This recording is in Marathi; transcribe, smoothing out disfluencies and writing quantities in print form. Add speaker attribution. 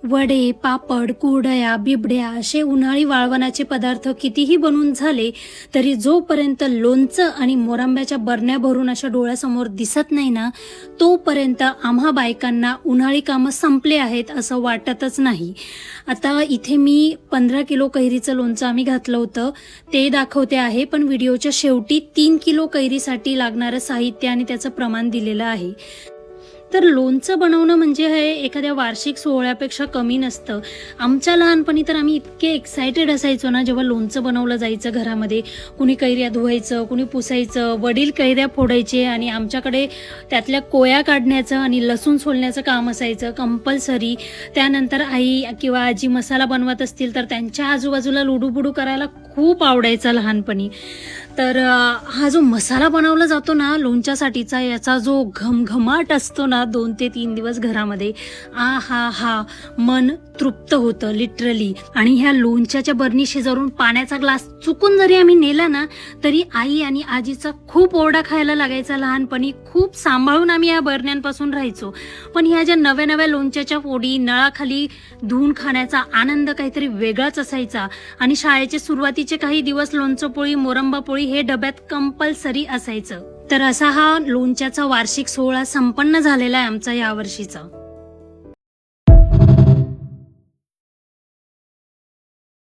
Speaker 1: वडे, पापड, कुरडया, बिबड्या असे उन्हाळी वाळवणाचे पदार्थ कितीही बनवून झाले तरी जोपर्यंत लोणचं आणि मोरांब्याच्या बरण्या भरून अशा डोळ्यासमोर दिसत नाही ना, तोपर्यंत आम्हा बायकांना उन्हाळी कामं संपले आहेत असं वाटतच नाही. आता इथे मी 15 किलो कैरीचं लोणचं आम्ही घातलं होतं ते दाखवते आहे, पण व्हिडिओच्या शेवटी 3 किलो कैरीसाठी लागणारं साहित्य आणि त्याचं प्रमाण दिलेलं आहे. तर लोणचं बनवणं म्हणजे हे एखाद्या वार्षिक सोहळ्यापेक्षा कमी नसतं. आमच्या लहानपणी तर आम्ही इतके एक्सायटेड असायचो ना जेव्हा लोणचं बनवलं जायचं घरामध्ये. कुणी कैऱ्या धुवायचं, कुणी पुसायचं, वडील कैऱ्या फोडायचे आणि आमच्याकडे त्यातल्या कोया काढण्याचं आणि लसूण सोलण्याचं काम असायचं कंपल्सरी. त्यानंतर आई किंवा आजी मसाला बनवत असतील तर त्यांच्या आजूबाजूला लुडूबुडू करायला खूप आवडायचा लहानपणी. तर हा जो मसाला बनवला जातो ना लोणच्यासाठीचा, याचा जो घमघमाट असतो ना 2 ते 3 दिवस घरामध्ये, हा मन तृप्त होतं लिटरली. आणि ह्या लोणच्याच्या बरणी शेजारून पाण्याचा ग्लास चुकून जरी आम्ही नेला ना तरी आई आणि आजीचा खूप ओरडा खायला लागायचा लहानपणी. खूप सांभाळून आम्ही या बरण्यांपासून राहायचो. पण ह्या ज्या नव्या नव्या लोणच्याच्या फोडी नळाखाली धुवून खाण्याचा आनंद काहीतरी वेगळाच असायचा. आणि शाळेचे सुरुवातीचे काही दिवस लोणचं पोळी, मोरंबा पोळी हे डब्यात कंपल्सरी असायचं. तर असा हा लोणच्याचा वार्षिक सोहळा संपन्न झालेला आहे आमचा यावर्षीचा.